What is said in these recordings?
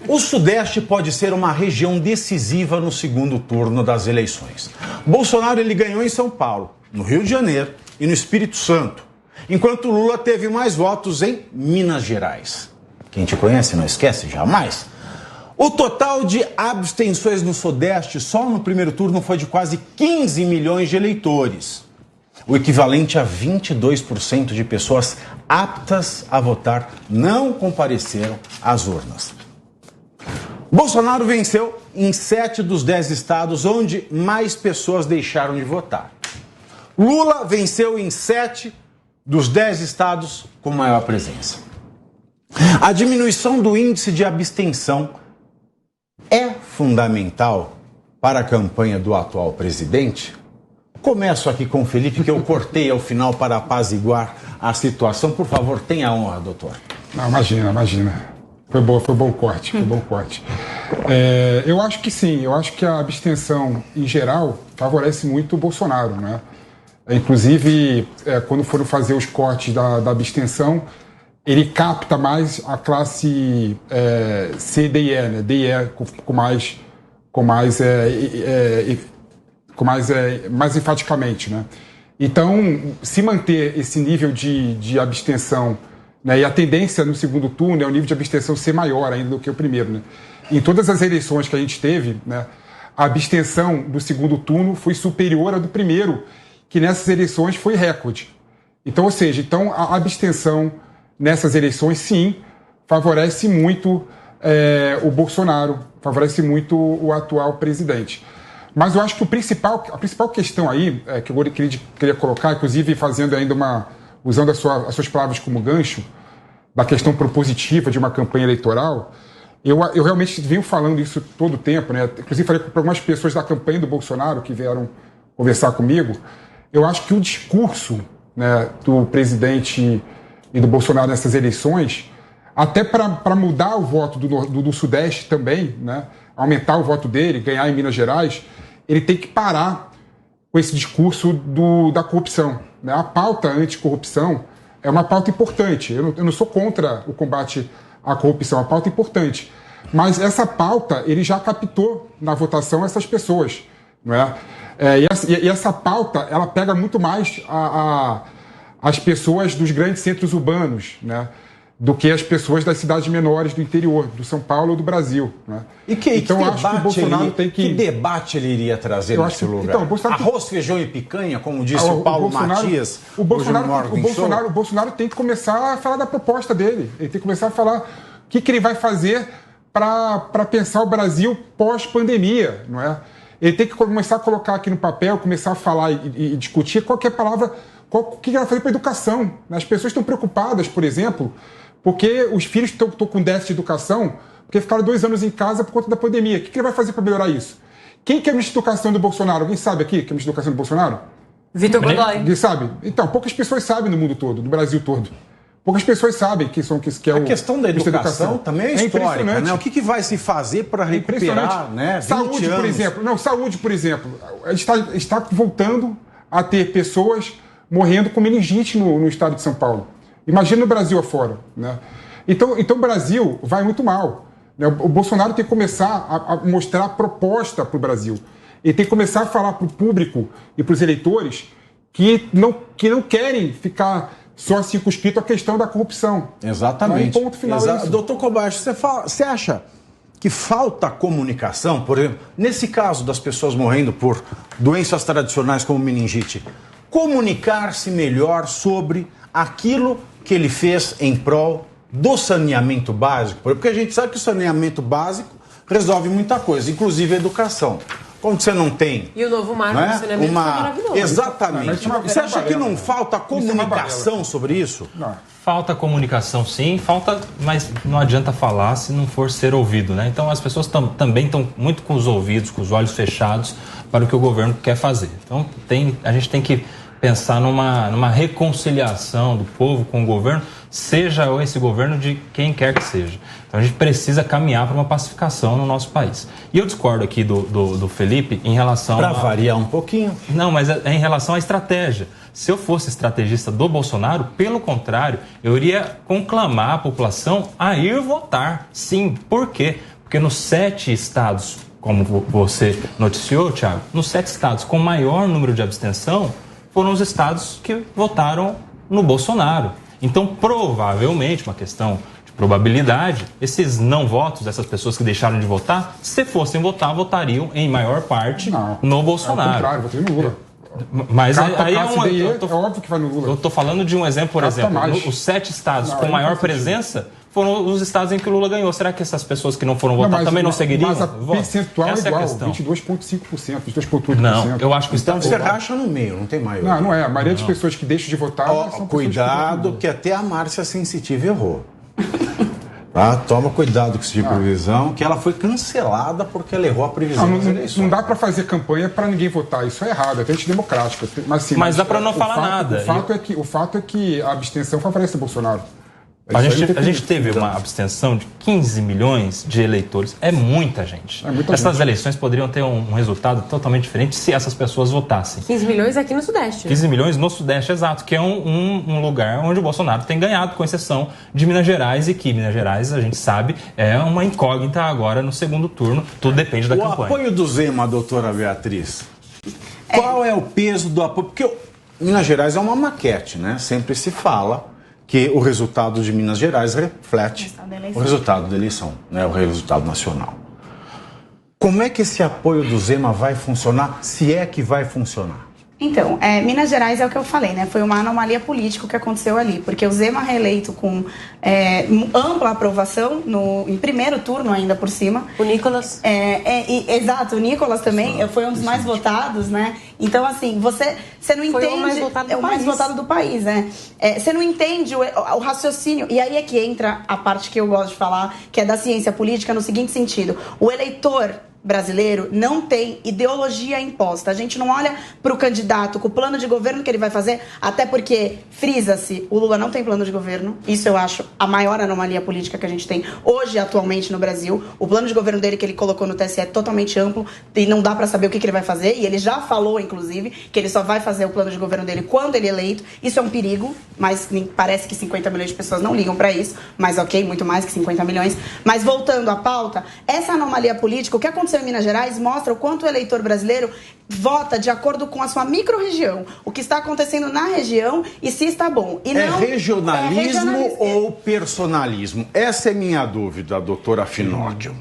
O Sudeste pode ser uma região decisiva no segundo turno das eleições. Bolsonaro ele ganhou em São Paulo, no Rio de Janeiro e no Espírito Santo, enquanto Lula teve mais votos em Minas Gerais. Quem te conhece não esquece jamais. O total de abstenções no Sudeste só no primeiro turno foi de quase 15 milhões de eleitores, o equivalente a 22% de pessoas aptas a votar não compareceram às urnas. Bolsonaro venceu em 7 dos 10 estados onde mais pessoas deixaram de votar. Lula venceu em 7 dos 10 estados com maior presença. A diminuição do índice de abstenção é fundamental para a campanha do atual presidente? Começo aqui com o Felipe, que eu cortei ao final para apaziguar a situação. Por favor, tenha a honra, doutor. Não, imagina. Foi bom corte. Eu acho que sim, eu acho que a abstenção, em geral, favorece muito o Bolsonaro, né? Inclusive, quando foram fazer os cortes da abstenção, ele capta mais a classe C, D e E, né? D e E mais enfaticamente, né? Então, se manter esse nível de abstenção, né, e a tendência no segundo turno é o nível de abstenção ser maior ainda do que o primeiro, né? Em todas as eleições que a gente teve, né, a abstenção do segundo turno foi superior à do primeiro, que nessas eleições foi recorde. Então, ou seja, a abstenção nessas eleições, sim, favorece muito o Bolsonaro, favorece muito o atual presidente. Mas eu acho que a principal questão aí, que eu queria colocar, inclusive fazendo ainda usando as suas palavras como gancho, da questão propositiva de uma campanha eleitoral, eu realmente venho falando isso todo o tempo, né? Inclusive falei para algumas pessoas da campanha do Bolsonaro que vieram conversar comigo. Eu acho que o discurso, né, do presidente e do Bolsonaro nessas eleições, até para mudar o voto do Sudeste também, né, aumentar o voto dele, ganhar em Minas Gerais, ele tem que parar com esse discurso da corrupção, né? A pauta anticorrupção é uma pauta importante. Eu não sou contra o combate à corrupção, é uma pauta importante. Mas essa pauta, ele já captou na votação essas pessoas, não é? E essa pauta, ela pega muito mais as pessoas dos grandes centros urbanos, né, do que as pessoas das cidades menores do interior, do São Paulo ou do Brasil, né? Então, acho que o Bolsonaro tem que... Que debate ele iria trazer nesse lugar? Então, Arroz, feijão e picanha, como disse o Paulo Matias. O Bolsonaro tem que começar a falar da proposta dele. Ele tem que começar a falar o que ele vai fazer para pensar o Brasil pós-pandemia, não é? Ele tem que começar a colocar aqui no papel, começar a falar e discutir qualquer palavra, o que ele vai fazer para a educação. As pessoas estão preocupadas, por exemplo, porque os filhos estão com déficit de educação, porque ficaram 2 anos em casa por conta da pandemia. O que ele vai fazer para melhorar isso? Quem que é a ministra da Educação do Bolsonaro? Alguém sabe aqui que é a ministra da Educação do Bolsonaro? Vitor Godoy. Alguém sabe? Então, poucas pessoas sabem no mundo todo, no Brasil todo. Poucas pessoas sabem que é a questão da educação também é histórica, né? O que vai se fazer para recuperar, né? Saúde, por exemplo. A gente está voltando a ter pessoas morrendo com meningite no estado de São Paulo. Imagina no Brasil afora, né? Então o Brasil vai muito mal, né? O Bolsonaro tem que começar a mostrar a proposta para o Brasil. Ele tem que começar a falar para o público e para os eleitores que não querem ficar só circunscrito à questão da corrupção. Exatamente. Aí, ponto final é isso. Doutor Kobayashi, você acha que falta comunicação, por exemplo, nesse caso das pessoas morrendo por doenças tradicionais como meningite, comunicar-se melhor sobre aquilo que ele fez em prol do saneamento básico? Porque a gente sabe que o saneamento básico resolve muita coisa, inclusive a educação. Quando você não tem... E o novo marco do saneamento é maravilhoso. Exatamente. Você acha que não falta comunicação sobre isso? Não. Falta comunicação, sim. Mas não adianta falar se não for ser ouvido, né? Então as pessoas também estão muito com os ouvidos, com os olhos fechados para o que o governo quer fazer. Então a gente tem que pensar numa reconciliação do povo com o governo, seja esse governo de quem quer que seja. Então a gente precisa caminhar para uma pacificação no nosso país. E eu discordo aqui do Felipe em relação para variar um pouquinho. Não, mas é em relação à estratégia. Se eu fosse estrategista do Bolsonaro, pelo contrário, eu iria conclamar a população a ir votar. Sim, por quê? Porque nos 7 estados, como você noticiou, Thiago, nos 7 estados com maior número de abstenção, foram os estados que votaram no Bolsonaro. Então, provavelmente, uma questão de probabilidade, esses não votos, essas pessoas que deixaram de votar, se fossem votar, votariam em maior parte no Bolsonaro. Ao contrário, votei no Lula. Mas aí é óbvio que vai no Lula. Eu estou falando de um exemplo, por exemplo, os 7 estados com maior presença foram os estados em que o Lula ganhou. Será que essas pessoas que não foram votar também não seguiriam? Mas a percentual é igual, 22,5%, 22,8%. Não, eu acho que então você racha no meio, não tem maior. Não é. A maioria das pessoas que deixam de votar são cuidado, que até a Márcia Sensitiva errou. Tá? Toma cuidado com esse tipo de previsão, que ela foi cancelada porque ela errou a previsão das eleições. Não dá para fazer campanha para ninguém votar, isso é errado, é antidemocrático. Mas dá para não falar nada. O fato é que a abstenção favorece o Bolsonaro. A gente teve uma abstenção de 15 milhões de eleitores. É muita gente. Essas eleições poderiam ter um resultado totalmente diferente se essas pessoas votassem. 15 milhões aqui no Sudeste. 15 milhões no Sudeste, exato, que é um lugar onde o Bolsonaro tem ganhado, com exceção de Minas Gerais, e que Minas Gerais, a gente sabe, é uma incógnita agora no segundo turno. Tudo depende da campanha. O apoio do Zema, doutora Beatriz, qual é o peso do apoio? Porque Minas Gerais é uma maquete, né? Sempre se fala que o resultado de Minas Gerais reflete o resultado da eleição, né, o resultado nacional. Como é que esse apoio do Zema vai funcionar, se é que vai funcionar? Então, Minas Gerais é o que eu falei, né? Foi uma anomalia política o que aconteceu ali, porque o Zema reeleito com ampla aprovação em primeiro turno ainda por cima. O Nicolas. Exato, o Nicolas também foi um dos mais votados, né? Então, assim, você não entende... Foi o mais votado do país. mais votado do país, né? Você não entende o raciocínio. E aí é que entra a parte que eu gosto de falar, que é da ciência política, no seguinte sentido. O eleitor brasileiro não tem ideologia imposta. A gente não olha para o candidato com o plano de governo que ele vai fazer, até porque, frisa-se, o Lula não tem plano de governo. Isso eu acho a maior anomalia política que a gente tem hoje, atualmente, no Brasil. O plano de governo dele que ele colocou no TSE é totalmente amplo e não dá para saber o que ele vai fazer. E ele já falou, inclusive, que ele só vai fazer o plano de governo dele quando ele é eleito. Isso é um perigo, mas parece que 50 milhões de pessoas não ligam para isso. Mas ok, muito mais que 50 milhões. Mas voltando à pauta, essa anomalia política, o que aconteceu em Minas Gerais mostra o quanto o eleitor brasileiro vota de acordo com a sua micro-região, o que está acontecendo na região e se está bom. E não, regionalismo ou personalismo? Essa é minha dúvida, doutora Finódio.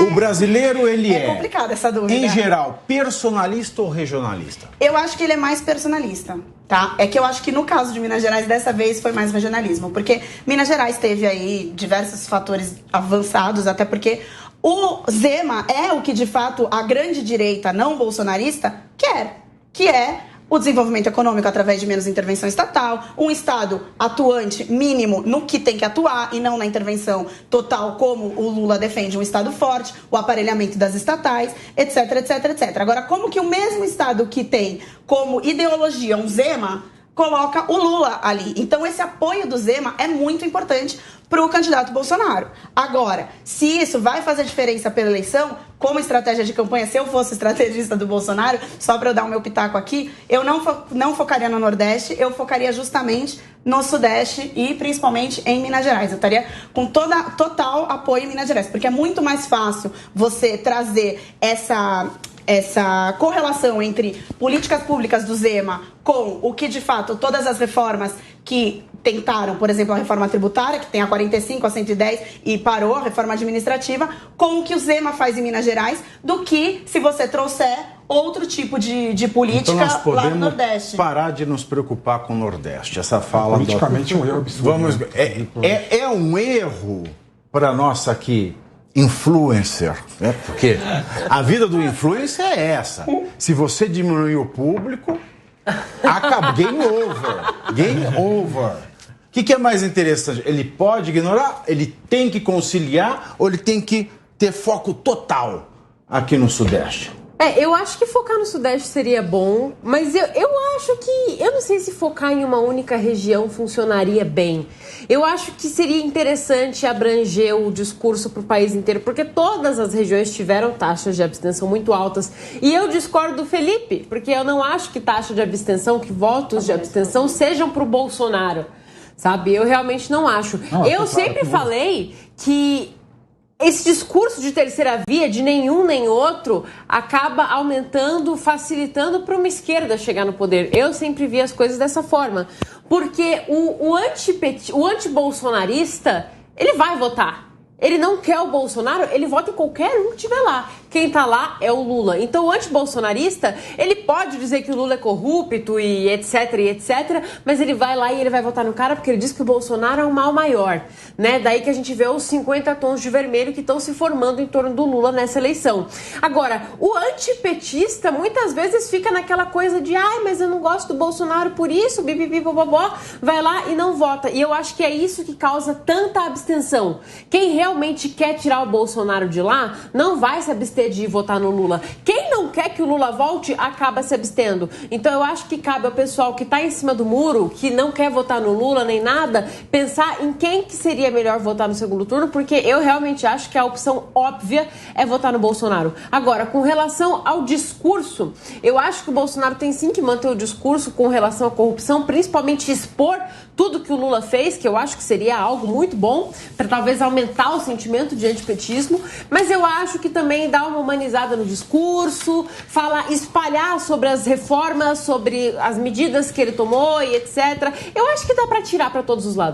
O brasileiro, ele é complicada essa dúvida. Em geral, personalista ou regionalista? Eu acho que ele é mais personalista, tá? É que eu acho que no caso de Minas Gerais, dessa vez, foi mais regionalismo. Porque Minas Gerais teve aí diversos fatores avançados, até porque o Zema é o que, de fato, a grande direita não bolsonarista quer, que é o desenvolvimento econômico através de menos intervenção estatal, um Estado atuante mínimo no que tem que atuar e não na intervenção total, como o Lula defende, um Estado forte, o aparelhamento das estatais, etc, etc, etc. Agora, como que o mesmo Estado que tem como ideologia um Zema coloca o Lula ali? Então, esse apoio do Zema é muito importante para o candidato Bolsonaro. Agora, se isso vai fazer diferença pela eleição, como estratégia de campanha, se eu fosse estrategista do Bolsonaro, só para eu dar o meu pitaco aqui, eu não focaria no Nordeste, eu focaria justamente no Sudeste e principalmente em Minas Gerais. Eu estaria com total apoio em Minas Gerais, porque é muito mais fácil você trazer essa correlação entre políticas públicas do Zema com o que, de fato, todas as reformas que tentaram, por exemplo, a reforma tributária, que tem a 45, a 110 e parou, a reforma administrativa, com o que o Zema faz em Minas Gerais, do que se você trouxer outro tipo de política então lá no Nordeste. Parar de nos preocupar com o Nordeste. Essa fala... Politicamente é um erro absurdo. É um erro para nossa aqui influencer, né? Porque a vida do influencer é essa. Se você diminuir o público, acaba. Game over. Game over. O que é mais interessante? Ele pode ignorar? Ele tem que conciliar ou ele tem que ter foco total aqui no Sudeste? Eu acho que focar no Sudeste seria bom, mas eu acho que... Eu não sei se focar em uma única região funcionaria bem. Eu acho que seria interessante abranger o discurso para o país inteiro, porque todas as regiões tiveram taxas de abstenção muito altas. E eu discordo do Felipe, porque eu não acho que taxa de abstenção, que votos de abstenção sejam para o Bolsonaro, sabe? Eu realmente não acho. Eu sempre falei que esse discurso de terceira via, de nenhum nem outro, acaba aumentando, facilitando para uma esquerda chegar no poder. Eu sempre vi as coisas dessa forma. Porque o antibolsonarista, ele vai votar. Ele não quer o Bolsonaro, ele vota em qualquer um que estiver lá. Quem tá lá é o Lula. Então o antibolsonarista, ele pode dizer que o Lula é corrupto e etc, mas ele vai lá e ele vai votar no cara porque ele diz que o Bolsonaro é um mal maior, né? Daí que a gente vê os 50 tons de vermelho que estão se formando em torno do Lula nessa eleição. Agora, o antipetista muitas vezes fica naquela coisa de mas eu não gosto do Bolsonaro por isso, bibibibobobó, vai lá e não vota. E eu acho que é isso que causa tanta abstenção. Quem realmente quer tirar o Bolsonaro de lá, não vai se abster de votar no Lula. Quem não quer que o Lula volte, acaba se abstendo. Então eu acho que cabe ao pessoal que está em cima do muro, que não quer votar no Lula nem nada, pensar em quem que seria melhor votar no segundo turno, porque eu realmente acho que a opção óbvia é votar no Bolsonaro. Agora, com relação ao discurso, eu acho que o Bolsonaro tem sim que manter o discurso com relação à corrupção, principalmente expor tudo que o Lula fez, que eu acho que seria algo muito bom, para talvez aumentar o sentimento de antipetismo, mas eu acho que também dá uma humanizada no discurso, espalhar sobre as reformas, sobre as medidas que ele tomou e etc. Eu acho que dá para tirar para todos os lados.